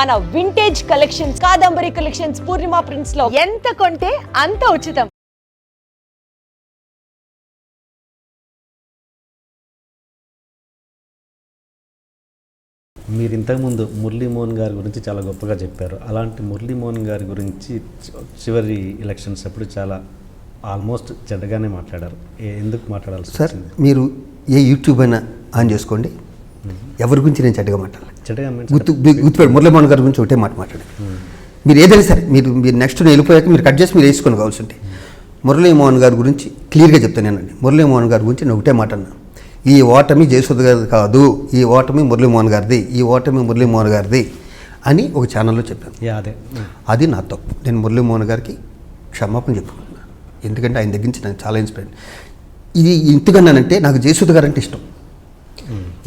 మన vintage collections, Kadambari collections, పూర్ణిమ prints లో ఎంత కొంటే అంత ఉచితం. మీరు ఇంతకుముందు మురళీమోహన్ గారి గురించి చాలా గొప్పగా చెప్పారు. అలాంటి మురళీమోహన్ గారి గురించి చివరి ఎలక్షన్స్ అప్పుడు చాలా ఆల్మోస్ట్ చెడ్డగానే మాట్లాడారు. ఎందుకు మాట్లాడాల్సి సార్? మీరు ఏ యూట్యూబ్ అయినా ఆన్ చేసుకోండి, ఎవరి గురించి నేను చెడ్డగా మాట్లాడాలి. చెడ్డగా గుర్తుపెట్టు, మురళీమోహన్ గారి గురించి ఒకటే మాట్లాడాలి. మీరు ఏదైనా సరే, మీరు నెక్స్ట్ నేను వెళ్ళిపోయాక మీరు కట్ చేసి మీరు వేసుకొని కావాల్సి ఉంటే మురళీమోహన్ గారి గురించి క్లియర్గా చెప్తాను. నేనండి మురళీమోహన్ గారి గురించి నేను ఒకటే మాట అన్నా, ఈ ఓటమి జయసుధ గారిది కాదు, ఈ ఓటమి మురళీమోహన్ గారిది, ఈ ఓటమి మురళీమోహన్ గారిది అని ఒక ఛానల్లో చెప్పాను. అది నా తప్పు. నేను మురళీమోహన్ గారికి క్షమాపణ చెప్పుకుంటున్నాను. ఎందుకంటే ఆయన దగ్గర నుంచి నాకు చాలా ఇన్స్పైర్. ఇది ఎందుకన్నానంటే నాకు జయసుధ గారు అంటే ఇష్టం.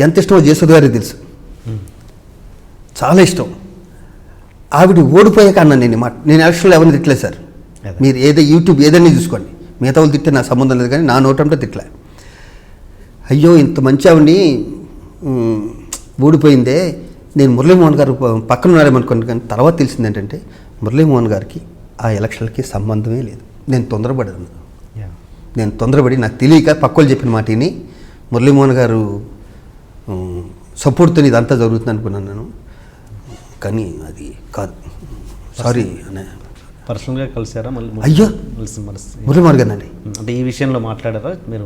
ఎంత ఇష్టమో జయసుధ గారికి తెలుసు, చాలా ఇష్టం. ఆవిడ ఓడిపోయాక అన్నాను నేను ఎలక్షన్లో ఎవరిని తిట్టలేదు సార్. మీరు యూట్యూబ్ ఏదైనా చూసుకోండి, మిగతా వాళ్ళు తిట్టే నా సంబంధం లేదు, కానీ నా నోటంటే తిట్టలే. అయ్యో ఇంత మంచి ఆవిడని ఓడిపోయిందే, నేను మురళీమోహన్ గారు పక్కన ఉన్నారేమనుకోండి. కానీ తర్వాత తెలిసింది ఏంటంటే మురళీమోహన్ గారికి ఆ ఎలక్షన్లకి సంబంధమే లేదు. నేను తొందరపడి నాకు తెలియక పక్కలు చెప్పిన మాట విని మురళీమోహన్ గారు సపోర్ట్తో ఇదంతా జరుగుతుంది అనుకున్నాను నేను, కానీ అది కాదు. సారీ అనే పర్సనల్గా కలిసారా? అయ్యో మురళీమోహన్ గారు అండి అంటే ఈ విషయంలో మాట్లాడారా మీరు?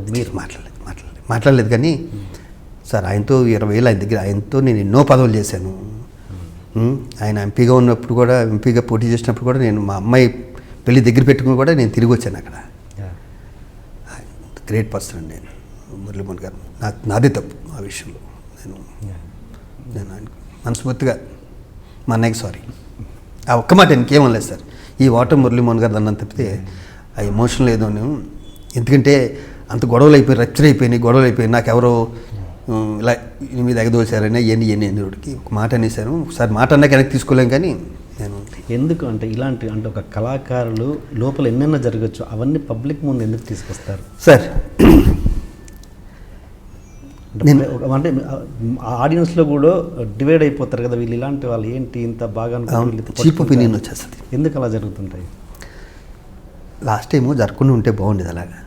మాట్లాడలేదు కానీ సార్ ఆయనతో 20 ఏళ్ళు ఆయన దగ్గర, ఆయనతో నేను ఎన్నో పదవులు చేశాను. ఆయన ఎంపీగా ఉన్నప్పుడు కూడా, ఎంపీగా పోటీ చేసినప్పుడు కూడా నేను మా అమ్మాయి పెళ్లి దగ్గర పెట్టుకుని కూడా నేను తిరిగి వచ్చాను అక్కడ. గ్రేట్ పర్సన్ అండి నేను మురళీమోహన్ గారు. నాదే తప్పు ఆ విషయంలో. నేను ఆయన మనస్ఫూర్తిగా మా అన్నయ్యకి సారీ. ఆ ఒక్క మాట ఇంకేమనలేదు సార్. ఈ ఓటమి మురళీమోహన్ గారు దాన్ని తప్పితే ఆ ఎమోషనల్ ఏదో నేను, ఎందుకంటే అంత గొడవలు అయిపోయి, రచ్చర్ అయిపోయినాయి, గొడవలు అయిపోయి నాకు ఎవరో ఇలా మీద ఎగదోశారని ఎన్నిడికి ఒక మాట అనేసాను. ఒకసారి మాట అన్నాక వెనక్కి తీసుకోలేం. కానీ నేను ఎందుకు అంటే ఇలాంటి అంటే ఒక కళాకారులు లోపల ఎన్నెన్నో జరగచ్చు, అవన్నీ పబ్లిక్ ముందు ఎందుకు తీసుకొస్తారు సార్? అంటే ఆడియన్స్లో కూడా డివైడ్ అయిపోతారు కదా, వీళ్ళు ఇలాంటి వాళ్ళు ఏంటి ఇంత బాగా చీప్ ఒపీనియన్ వచ్చేస్తుంది. ఎందుకు అలా జరుగుతుంటాయి? లాస్ట్ టైము జరగకుండా ఉంటే బాగుండేది అలాగా.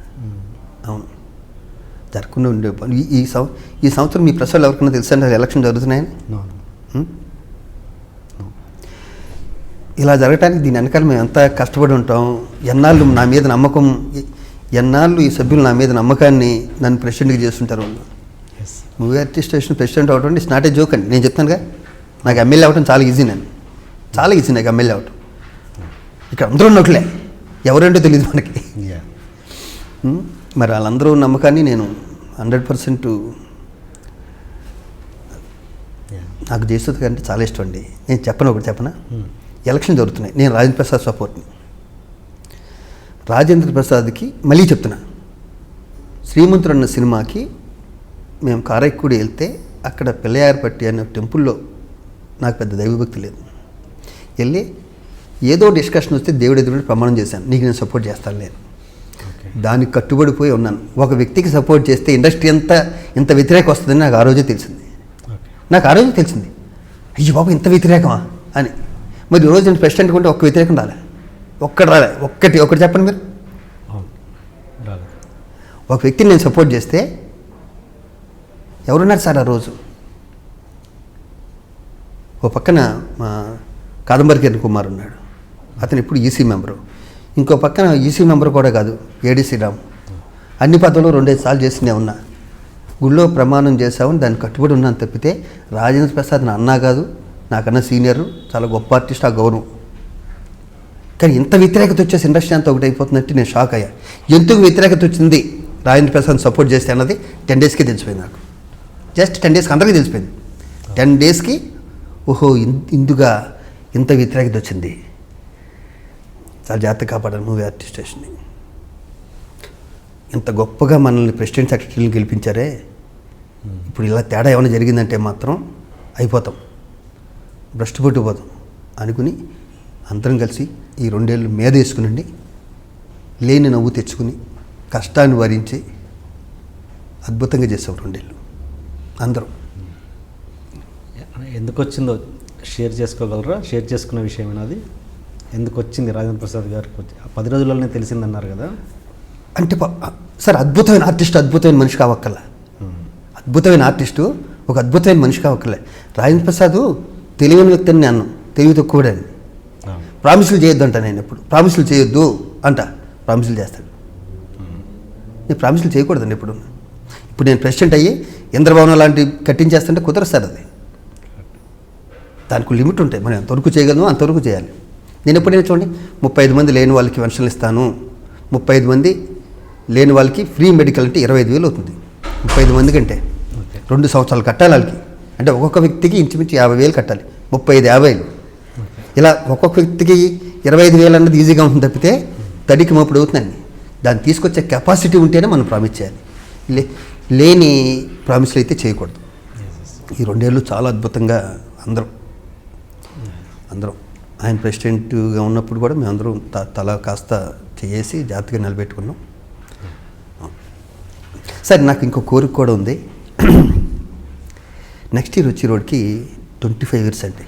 అవును, జరగకుండా ఉండే. ఈ సంవత్సరం మీ ప్రశ్నలు ఎవరికైనా తెలుసా ఎలక్షన్ జరుగుతున్నాయని? ఇలా జరగటానికి దీని వెనకాల మేము ఎంత కష్టపడి ఉంటాం. ఎన్నాళ్ళు నా మీద నమ్మకం, ఎన్నాళ్ళు ఈ సభ్యులు నా మీద నమ్మకాన్ని నన్ను ప్రెసిడెంట్గా చేస్తుంటారు వాళ్ళు. మూవీ ఆర్టిస్టేషన్ ప్రెసిడెంట్ అవడం ఇట్స్ నాట్ ఏ జోక్ అండి. నేను చెప్తానుగా, నాకు ఎమ్మెల్యే అవ్వడం చాలా ఈజీ. చాలా ఈజీ నాకు ఎమ్మెల్యే అవ్వడం. ఇక్కడ అందరూ నోట్లే, ఎవరేంటో తెలియదు మనకి. మరి వాళ్ళందరూ నమ్మకాన్ని నేను 100% నాకు జయసుధ గారంటే చాలా ఇష్టం అండి. నేను చెప్పనా, ఎలక్షన్ జరుగుతున్నాయి, నేను రాజేంద్ర ప్రసాద్ సపోర్ట్ని. రాజేంద్ర ప్రసాద్కి మళ్ళీ చెప్తున్నా, శ్రీమంతుడు అన్న సినిమాకి మేము కారైక్కుడి వెళ్తే అక్కడ పిల్లయారపట్టి అనే టెంపుల్లో నాకు పెద్ద దైవభక్తి లేదు. వెళ్ళి ఏదో డిస్కషన్ వస్తే దేవుడి ఎదురు ప్రమాణం చేశాను, నీకు నేను సపోర్ట్ చేస్తాను లేదు. దానికి కట్టుబడిపోయి ఉన్నాను. ఒక వ్యక్తికి సపోర్ట్ చేస్తే ఇండస్ట్రీ ఇంత వ్యతిరేకం వస్తుందని నాకు ఆ రోజే తెలిసింది. అయ్యో బాబు ఇంత వ్యతిరేకమా అని. మరి ఈరోజు నేను ప్రెసిడెంట్ కొంటే ఒక్క వ్యతిరేకం రాలే, ఒక్కటి చెప్పండి మీరు. ఒక వ్యక్తిని నేను సపోర్ట్ చేస్తే ఎవరున్నారు సార్ ఆ రోజు? ఓ పక్కన మా కాదంబరి కిరణ్ కుమార్ ఉన్నాడు, అతను ఇప్పుడు ఈసీ మెంబరు. ఇంకో పక్కన ఈసీ మెంబర్ కూడా కాదు, ఏడీసీ రామ్. అన్ని పదవులు 2-5 సార్లు చేస్తూనే ఉన్నా. గుళ్ళో ప్రమాణం చేసామని దాన్ని కట్టుబడి ఉన్నాను తప్పితే రాజేంద్ర ప్రసాద్ నా అన్నా కాదు, నాకన్నా సీనియర్, చాలా గొప్ప ఆర్టిస్ట్, ఆ గౌరవం. కానీ ఇంత వ్యతిరేకత వచ్చేసి ఇండస్ట్రీ అంతా ఒకటైపోతున్నట్టు నేను షాక్ అయ్యా. ఎందుకు వ్యతిరేకత వచ్చింది రాజేంద్ర ప్రసాద్ సపోర్ట్ చేస్తే అన్నది 10 డేస్కి తెలిసిపోయింది నాకు. జస్ట్ 10 డేస్కి అందరికీ తెలిసిపోయింది. 10 డేస్కి ఓహో ఇందుగా ఇంత వ్యతిరేకత వచ్చింది. చాలా జాగ్రత్త కాపాడాను మూవీ ఆర్టిస్టేషన్ని. ఇంత గొప్పగా మనల్ని ప్రెసిడెంట్ సెక్రటరీని గెలిపించారే, ఇప్పుడు ఇలా తేడా ఏమైనా జరిగిందంటే మాత్రం అయిపోతాం, భ్రష్టు పట్టుకుపోతాం అనుకుని అందరం కలిసి ఈ 2 ఏళ్ళు మీద వేసుకునండి, లేని నవ్వు తెచ్చుకుని కష్టాన్ని భరించి అద్భుతంగా చేసాం 2 ఏళ్ళు అందరం. ఎందుకు వచ్చిందో షేర్ చేసుకోగలరా? షేర్ చేసుకున్న విషయం అది ఎందుకు వచ్చింది రాజేంద్ర ప్రసాద్ గారికి? 10 రోజుల్లోనే తెలిసిందన్నారు కదా. అంటే సార్ అద్భుతమైన ఆర్టిస్ట్ అద్భుతమైన మనిషి కావక్కర్లా. అద్భుతమైన ఆర్టిస్టు ఒక అద్భుతమైన మనిషి కావక్కర్లే. రాజేంద్ర ప్రసాద్ తెలియని వ్యక్తిని నేను తెలివి తక్కువడని. ప్రామిసులు చేయొద్దు అంట. నేను ఎప్పుడు ప్రామిసులు చేయొద్దు అంట, ప్రామిసులు చేస్తాడు. నేను ప్రామిసులు చేయకూడదండి ఎప్పుడు. ఇప్పుడు నేను ప్రెసిడెంట్ అయ్యి ఇంద్రభవనం లాంటి కట్టించేస్తుంటే కుదరదు సార్. అది దానికి లిమిట్ ఉంటాయి. మనం ఎంతవరకు చేయగలను అంతవరకు చేయాలి. నేను ఎప్పుడైనా చూడండి 35 మంది లేని వాళ్ళకి పెన్షన్లు ఇస్తాను, 35 మంది లేని వాళ్ళకి ఫ్రీ మెడికల్ అంటే 25,000 అవుతుంది. 35 మంది కంటే 2 సంవత్సరాలు కట్టాలి వాళ్ళకి. అంటే ఒక్కొక్క వ్యక్తికి ఇంచుమించు 50,000 కట్టాలి. 35,000 ఇలా ఒక్కొక్క వ్యక్తికి 25,000 అన్నది ఈజీగా ఉంటుంది తప్పితే తడికి మోపుడు అవుతుందండి. దాన్ని తీసుకొచ్చే కెపాసిటీ ఉంటేనే మనం ప్రామిస్ చేయాలి. లేని ప్రామిస్లు అయితే చేయకూడదు. ఈ 2 ఏళ్ళు చాలా అద్భుతంగా అందరం ఆయన ప్రెసిడెంట్గా ఉన్నప్పుడు కూడా మేమందరం తల కాస్త చేసి జాగ్రత్తగా నిలబెట్టుకున్నాం. సరే, నాకు ఇంకో కోరిక కూడా ఉంది. నెక్స్ట్ ఇయర్ వచ్చే రోడ్కి 25 years అండి,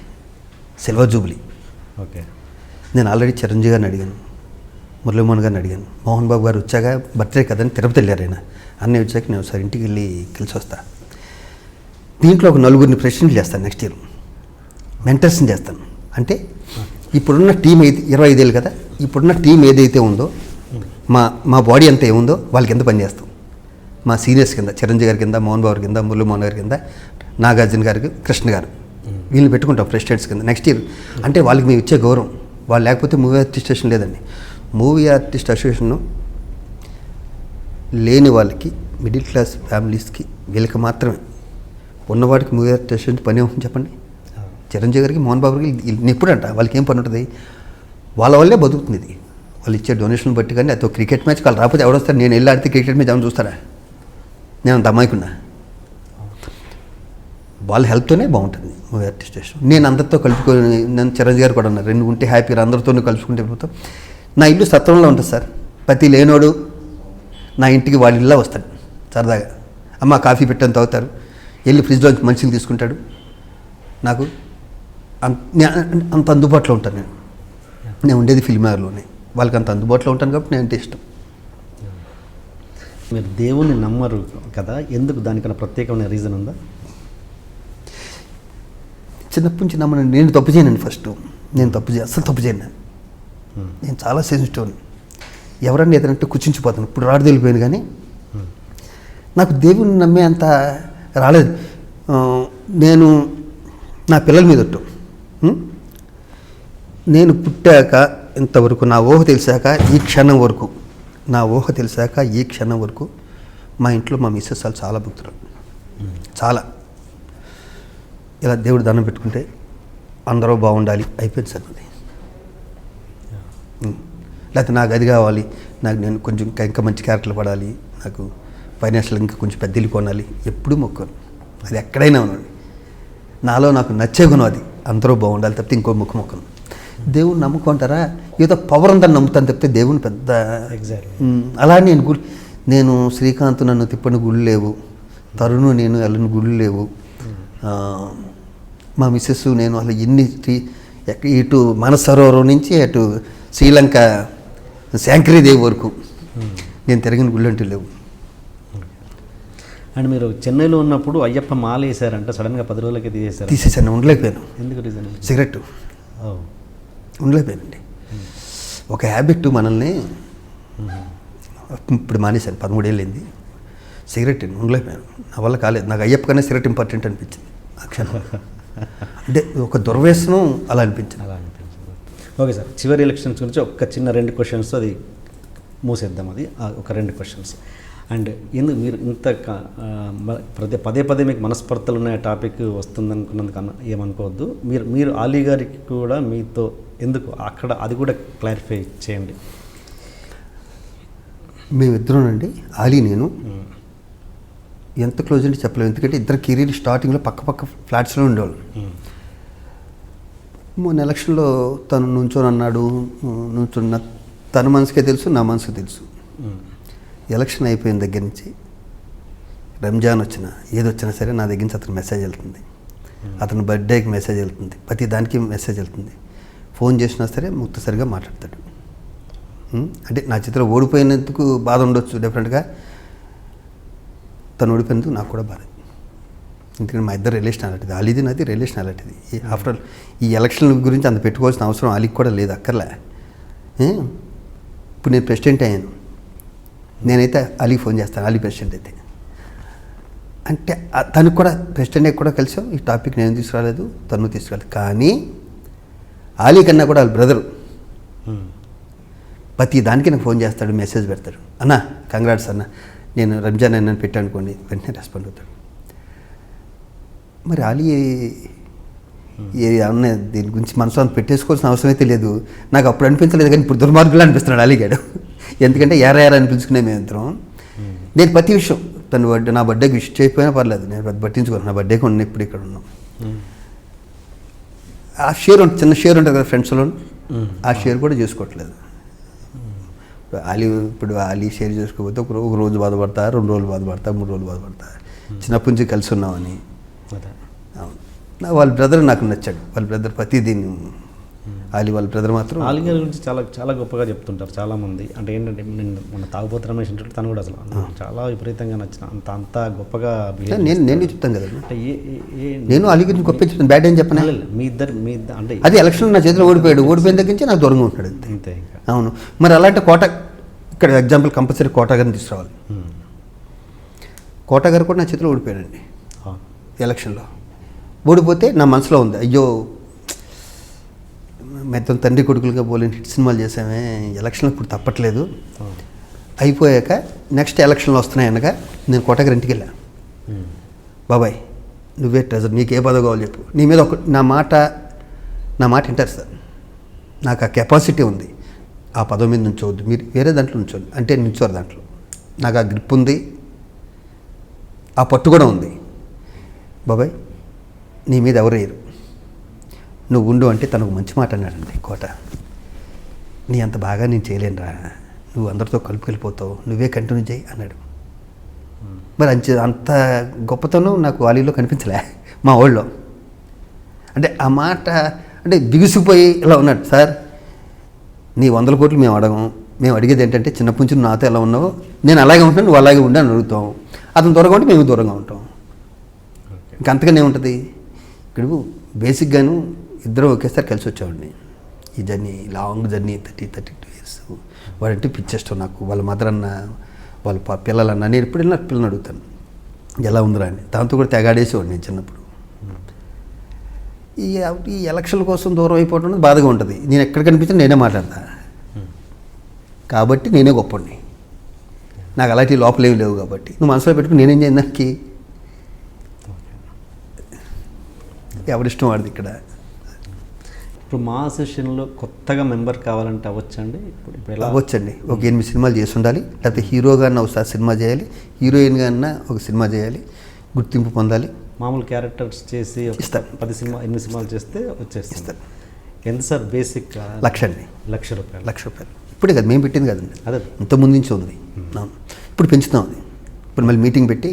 సిల్వర్ జూబ్లీ. ఓకే. నేను ఆల్రెడీ చిరంజీవి గారిని అడిగాను, మురళీమోహన్ గారిని అడిగాను. మోహన్ బాబు గారు వచ్చాక బర్త్డే కదని తిరుపతి వెళ్ళారు ఆయన. అన్నీ వచ్చాక నేను ఒకసారి ఇంటికి వెళ్ళి కలిసి వస్తా. దీంట్లో ఒక 4 ప్రెసిడెంట్లు చేస్తాను నెక్స్ట్ ఇయర్. మెంటర్స్ని చేస్తాను. అంటే ఇప్పుడున్న టీం 25 ఏళ్ళు కదా, ఇప్పుడున్న టీం ఏదైతే ఉందో మా బాడీ అంతా ఏముందో వాళ్ళకి ఎంత పని చేస్తాం. మా సీనియర్స్ కింద చిరంజీవి గారి కింద, మోహన్ బాబు కింద, మురళీమోహన్ గారి కింద, నాగార్జున గారికి, కృష్ణ గారు, వీళ్ళని పెట్టుకుంటాం ప్రెసిడెంట్స్ కింద నెక్స్ట్ ఇయర్. అంటే వాళ్ళకి మేము ఇచ్చే గౌరవం. వాళ్ళు లేకపోతే మూవీ ఆర్టిస్ట్ అసోసియేషన్ లేదండి. మూవీ ఆర్టిస్ట్ అసోసియేషన్ లేని వాళ్ళకి, మిడిల్ క్లాస్ ఫ్యామిలీస్కి, వీళ్ళకి మాత్రమే. ఉన్నవాడికి మూవీ ఆర్టిస్ట్ అసోసియేషన్ పని ఏమవుతుంది చెప్పండి. చిరంజీవి గారికి, మోహన్ బాబు గారికి ఎప్పుడంట వాళ్ళకి ఏం పని ఉంటుంది? వాళ్ళ వల్లే బతుకుతుంది ఇది. వాళ్ళు ఇచ్చే డొనేషన్ బట్టి. కానీ అది క్రికెట్ మ్యాచ్ వాళ్ళు రాకపోతే ఎవడొస్తారు? నేను వెళ్ళి ఆడితే క్రికెట్ మ్యాచ్ ఏమైనా చూస్తారా? నేను అంత అమ్మాయికున్నా. వాళ్ళ హెల్ప్తోనే బాగుంటుంది మూవీ ఆర్టిస్ట్ అసోసియేషన్. నేను అందరితో కలుపుకొని, నన్ను చిరంజీవి గారు కూడా ఉన్నారు, 2 ఉంటే హ్యాపీగా అందరితో కలుసుకుంటే పోతాం. నా ఇల్లు సత్రంలో ఉంటుంది సార్. ప్రతి లేనోడు నా ఇంటికి వాళ్ళ ఇల్లా వస్తాడు సరదాగా. అమ్మ కాఫీ పెట్టని తాగుతారు, వెళ్ళి ఫ్రిడ్జ్లోంచి మనుషులు తీసుకుంటాడు. నాకు అంత అందుబాటులో ఉంటాను. నేను ఉండేది ఫిల్మ్ నగర్లోనే. వాళ్ళకి అంత అందుబాటులో ఉంటాను కాబట్టి నేను అంటే ఇష్టం. మీరు దేవుణ్ణి నమ్మరు కదా, ఎందుకు? దానికన్నా ప్రత్యేకమైన రీజన్ ఉందా? చిన్నప్పటి నుంచి నమ్మను. నేను తప్పు చేయనండి. ఫస్ట్ నేను అస్సలు తప్పు చేయను. నేను చాలా సెన్సిటివ్. ఎవరన్నా ఏదంటే కూర్చుంచిపోతాను. ఇప్పుడు రాడు తెలిపోయాను. కానీ నాకు దేవుణ్ణి నమ్మే అంత రాలేదు. నేను నా పిల్లల మీద ఒట్టు. నేను పుట్టాక ఇంతవరకు, నా ఊహ తెలిసాక ఈ క్షణం వరకు మా ఇంట్లో మా మిస్సెస్ వాళ్ళు చాలా భక్తులు. చాలా ఇలా దేవుడు దండం పెట్టుకుంటే అందరూ బాగుండాలి అయిపోయింది సార్. అది లేకపోతే నాకు అది కావాలి, నాకు నేను కొంచెం ఇంకా మంచి క్యారెక్టర్లు పడాలి, నాకు ఫైనాన్షియల్ ఇంకా కొంచెం పెద్ద ఇల్లు కొనాలి, ఎప్పుడూ మొక్కను. అది ఎక్కడైనా ఉండండి. నాలో నాకు నచ్చే గుణం అది. అందరూ బాగుండాలి తప్పితే ఇంకో మొక్కను. దేవుని నమ్ముకుంటారా? ఏదో పవర్ ఉందని నమ్ముతాను తప్పితే దేవుని పెద్ద అలా నేను శ్రీకాంత్ నన్ను తిప్పని గుళ్ళు లేవు, తరుణు నేను వెళ్ళని గుళ్ళు లేవు, మా మిస్సెస్ నేను అసలు ఎన్ని ఇటు మనసరోవరం నుంచి అటు శ్రీలంక శాంకరీదేవి వరకు నేను తిరిగిన గుళ్ళు అంటూ లేవు. అండ్ మీరు చెన్నైలో ఉన్నప్పుడు అయ్యప్ప మాల వేసారంట, సడన్గా 10 రోజులకే తీసేసాను. ఉండలేకపోయాను. ఎందుకు రీజన్? సిగరెట్ ఉండలేకపోయానండి. ఒక హ్యాబిట్ మనల్ని ఇప్పుడు మానేశాను. 13 ఏళ్ళు అయింది. సిగరెట్ ఉండలేకపోయాను. నా వల్ల కాలేదు. నాకు అయ్యప్ప కన్నా సిగరెట్ ఇంపార్టెంట్ అనిపించింది ఆ క్షణం. అంటే ఒక దుర్వ్యసనం అలా అనిపించింది. ఓకే సార్, చివరి ఎలక్షన్స్ గురించి ఒక చిన్న 2 questions అది మూసేద్దాం. అది ఒక 2 questions. అండ్ ఎందుకు మీరు ఇంత పదే మీకు మనస్పర్ధలు ఉన్న టాపిక్ వస్తుందనుకున్నందుకన్నా ఏమనుకోవద్దు. మీరు ఆలీ గారికి కూడా మీతో ఎందుకు అక్కడ అది కూడా క్లారిఫై చేయండి. మేమిద్దరూనండి, ఆలీ నేను ఎంత క్లోజ్ అంటే చెప్పలేము. ఎందుకంటే ఇద్దరు కెరీర్ స్టార్టింగ్లో పక్క ఫ్లాట్స్లో ఉండేవాళ్ళు. మొన్న ఎలక్షన్లో తను నుంచొని అన్నాడు, నుంచున్న తన మనసుకే తెలుసు, నా మనసుకు తెలుసు. ఎలక్షన్ అయిపోయిన దగ్గర నుంచి రంజాన్ వచ్చినా ఏదొచ్చినా సరే నా దగ్గర నుంచి అతను మెసేజ్ వెళ్తుంది. అతని బర్త్డేకి మెసేజ్ వెళ్తుంది, ప్రతి దానికి మెసేజ్ వెళ్తుంది. ఫోన్ చేసినా సరే ముక్తసరిగా మాట్లాడతాడు. అంటే నా చిత్రం ఓడిపోయినందుకు బాధ ఉండొచ్చు డెఫినెట్గా, తను ఓడిపోయినందుకు నాకు కూడా బాధ. ఎందుకంటే మా ఇద్దరు రిలేషన్ అలాంటిది, అలీది నాది రిలేషన్ అలాంటిది. ఆఫ్టర్ ఆల్ ఈ ఎలక్షన్ గురించి అంత పెట్టుకోవాల్సిన అవసరం అలీకి కూడా లేదు, అక్కర్లే. ఇప్పుడు నేను ప్రెసిడెంట్ అయ్యాను, నేనైతే అలీకి ఫోన్ చేస్తాను, అలీ ప్రెసిడెంట్ అయితే. అంటే తనకు కూడా ప్రెసిడెంట్ కూడా కలిసాం, ఈ టాపిక్ నేను తీసుకురాలేదు, తను తీసుకురాలేదు. కానీ అలీ కన్నా కూడా వాళ్ళ బ్రదరు ప్రతి దానికి నాకు ఫోన్ చేస్తాడు, మెసేజ్ పెడతాడు, అన్న కంగ్రాట్స్ అన్న, నేను రంజాన్ అన్న పెట్టాను అనుకోండి, వెంటనే రెస్పాండ్ అవుతాడు. మరి అలీ అన్న దీని గురించి మనసు అంత పెట్టేసుకోవాల్సిన అవసరం అయితే లేదు. నాకు అప్పుడు అనిపించలేదు, కానీ ఇప్పుడు దుర్మార్గులు అనిపిస్తున్నాడు అలీగాడు. ఎందుకంటే యారా అనిపించుకునే మేము ఇద్దరం. నేను ప్రతి విషయం తను నా బర్త్డేకి విష్ చేయకపోయినా పర్లేదు, నేను పట్టించుకోను. నా బర్త్డేకి ఉన్న ఇప్పుడు ఇక్కడ ఉన్నాం. ఆ షేర్ ఉంటుంది, చిన్న షేర్ ఉంటుంది కదా ఫ్రెండ్స్లో, ఆ షేర్ కూడా చేసుకోవట్లేదు. ఇప్పుడు అలీ షేర్ చేసుకోకపోతే ఒక రోజు బాధపడతా, 2 రోజులు బాధపడతా, 3 రోజులు బాధపడతా. చిన్నప్పటి నుంచి కలిసి ఉన్నామని. అవును, వాళ్ళ బ్రదర్ నాకు నచ్చాడు. వాళ్ళ బ్రదర్ ప్రతిదీన్ని, అలీ వాళ్ళ బ్రదర్ మాత్రం అలీ గారి గురించి చాలా చాలా గొప్పగా చెప్తుంటారు చాలామంది. అంటే ఏంటంటే నేను మన తాగుబోతు రమేష్ అంటే తను కూడా అసలు చాలా విపరీతంగా నచ్చిన అంత గొప్పగా నేను చెప్తాను కదా. అంటే నేను అలీ గురించి గొప్ప చెప్తాను, బ్యాడ్ అని చెప్పను. మీ ఇద్దరు అంటే అది ఎలక్షన్ నా చేతిలో ఓడిపోయిన దగ్గర నుంచి నాకు దూరంగా ఉంటాడు అంతే. అంతే ఇంకా. అవును, మరి అలాంటి కోట ఇక్కడ ఎగ్జాంపుల్ కంపల్సరీ కోట గారిని తీసుకురావాలి. కోట గారు కూడా నా చేతిలో ఓడిపోయాడండి ఎలక్షన్లో. ఓడిపోతే నా మనసులో ఉంది, అయ్యో మొత్తం తండ్రి కొడుకులుగా పోలేని హిట్ సినిమాలు చేసామే, ఎలక్షన్లో ఇప్పుడు తప్పట్లేదు. అయిపోయాక నెక్స్ట్ ఎలక్షన్లు వస్తున్నాయి అనగా నేను కోటగారి ఇంటికి వెళ్ళాను. బాబాయ్ నువ్వే ట్రెజర్, నీకు ఏ పదవి కావాలి చెప్పు, నీ మీద నా మాట వింటారు సార్, నాకు ఆ కెపాసిటీ ఉంది, ఆ పదవి మీద నుంచోవద్దు, మీరు వేరే దాంట్లో నుంచోండి అంటే నుంచోరు, దాంట్లో నాకు ఆ గ్రిప్ ఉంది, ఆ పట్టు కూడా ఉంది. బాబాయ్ నీ మీద ఎవరు వేయరు, నువ్వు ఉండు అంటే తనకు మంచి మాట అన్నాడండి కోట. నీ అంత బాగా నేను చేయలేనురా, నువ్వు అందరితో కలిపిపోతావు, నువ్వే కంటిన్యూ చేయి అన్నాడు. మరి అంత గొప్పతనం నాకు అలీలో కనిపించలే మా ఊళ్ళో. అంటే ఆ మాట అంటే బిగుసిపోయి ఇలా ఉన్నాడు. సార్ నీ 100 కోట్లు మేము అడిగేది ఏంటంటే చిన్నప్పటి నుంచి నువ్వు నాతో ఎలా ఉన్నావు, నేను అలాగే ఉంటాను, నువ్వు అలాగే ఉండి అని అడుగుతాం. అతను దూరంగా ఉంటే మేము దూరంగా ఉంటాం. ఇంకంతగానే ఉంటుంది. ఇక్కడ బేసిక్గాను ఇద్దరం ఒకేసారి కలిసి వచ్చామండి. ఈ జర్నీ లాంగ్ జర్నీ 32 years. వాడంటే పిచ్చేస్తాం నాకు. వాళ్ళ మదర్ అన్న, వాళ్ళ పిల్లలన్నా, నేను ఎప్పుడు వెళ్ళినా పిల్లల్ని అడుగుతాను ఎలా ఉందిరా అని. దాంతో కూడా తెగాడేసేవాడు నేను చిన్నప్పుడు. ఈ ఎలక్షన్ల కోసం దూరం అయిపోవడం బాధగా ఉంటుంది. నేను ఎక్కడ కనిపించినా నేనే మాట్లాడతా, కాబట్టి నేనే గొప్పని. నాకు అలాంటి లోపల ఏమి లేవు కాబట్టి నువ్వు మనసులో పెట్టుకుని నేనేం చేయను దానికి. ఎవరిష్టం వాడిది ఇక్కడ. ఇప్పుడు మా సెషన్లో కొత్తగా మెంబర్ కావాలంటే అవ్వచ్చండి? ఇప్పుడు ఎలా అవ్వచ్చండి. ఒక 8 సినిమాలు చేసి ఉండాలి, లేకపోతే హీరోగా ఒకసారి సినిమా చేయాలి, హీరోయిన్గా ఒక సినిమా చేయాలి, గుర్తింపు పొందాలి. మామూలు క్యారెక్టర్స్ చేసి ఇస్తారు. 8 సినిమాలు చేస్తే వచ్చేస్తారు. ఎంత సార్ బేసిక్? ₹1,00,000. ₹1,00,000 ఇప్పుడే కదా మేము పెట్టింది కదండి, అదే ఇంతకుముందు నుంచి ఉంది. ఇప్పుడు పెంచుతాం అది. ఇప్పుడు మళ్ళీ మీటింగ్ పెట్టి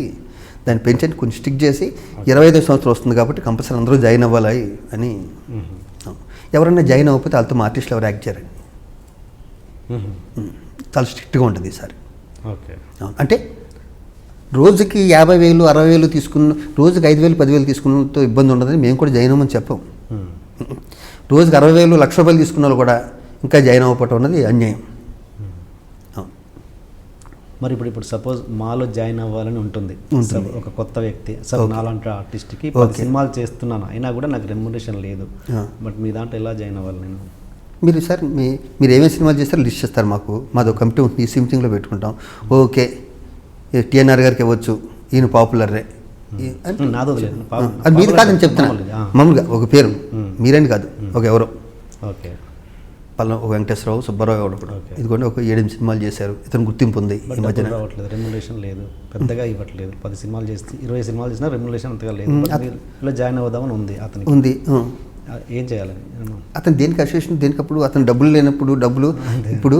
దాన్ని పెంచండి, కొంచెం స్టిక్ చేసి 25వ సంవత్సరం వస్తుంది కాబట్టి కంపల్సరీ అందరూ జాయిన్ అవ్వాలి అని. ఎవరైనా జాయిన్ అవ్వకపోతే వాళ్ళతో మా ఆర్టిస్టులు ఎవరు యాక్ట్ చేయారండి. చాలా స్ట్రిక్ట్గా ఉంటుంది ఈసారి. ఓకే. అంటే రోజుకి 50,000 60,000 తీసుకున్న, రోజుకి 5,000 10,000 తీసుకున్నతో ఇబ్బంది ఉండదని మేము కూడా జాయిన్ అవ్వమని చెప్పాం. రోజుకి 60,000 ₹1,00,000 తీసుకున్న వాళ్ళు కూడా ఇంకా జాయిన్ అవ్వకపోవటం అన్నది అన్యాయం. మరి ఇప్పుడు సపోజ్ మాలో జాయిన్ అవ్వాలని ఉంటుంది ఒక కొత్త వ్యక్తి, సార్ నాలాంటి ఆర్టిస్ట్కి 10 సినిమాలు చేస్తున్నాను అయినా కూడా నాకు రెమ్యునరేషన్ లేదు, బట్ మీ దాంట్లో ఎలా జాయిన్ అవ్వాలి నేను? మీరు సార్ మీరు ఏమేమి సినిమాలు చేస్తారో లిస్ట్ చేస్తారు మాకు, మాది ఒక కమిటీ ఉంటుంది, ఈ మీటింగ్లో పెట్టుకుంటాం. ఓకే టీఎన్ఆర్ గారికి ఇవ్వచ్చు, ఈయన పాపులరే, అది మీది కాదని చెప్తున్నా. మామూలుగా ఒక పేరు మీరేని కాదు, ఒక ఎవరో ఓకే పలానా ఒక వెంకటేశ్వరరావు సుబ్బారావు ఎవరు కూడా ఇదిగోండి ఒక 7 సినిమాలు చేశారు, ఇతను గుర్తింపు ఉంది. ఈ మధ్యన రావట్లేదు, రెమ్యునరేషన్ లేదు, పెద్దగా ఇవ్వట్లేదు. 10 సినిమాలు చేస్తే 20 సినిమాలు చేసినా రెమ్యునరేషన్ అంతగా లేదు. ఇలా జాయిన్ అవుదామని ఉంది అతనికి. ఉంది. ఏం చేయాలి అతను దేనికి అసోసియేషన్, దేనికప్పుడు అతను డబ్బులు లేనప్పుడు డబ్బులు, ఇప్పుడు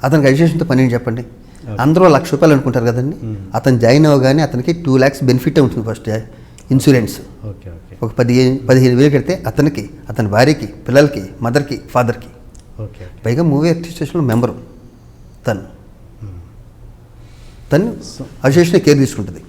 అతనికి అసోసియేషన్తో పని చెప్పండి. అందరూ ₹1,00,000 అనుకుంటారు కదండి. అతను జాయిన్ అవ్వగానే అతనికి 2 lakhs బెనిఫిట్ ఉంటుంది. First insurance. ఓకే ఓకే ఒక 15,000 కడితే అతనికి, అతని భార్యకి, పిల్లలకి, మదర్కి, ఫాదర్కి. ఓకే. పైగా మూవీ అడ్మినిస్ట్రేషన్లో మెంబరు తను అసోసియేషన్ కేర్ తీసుకుంటుంది.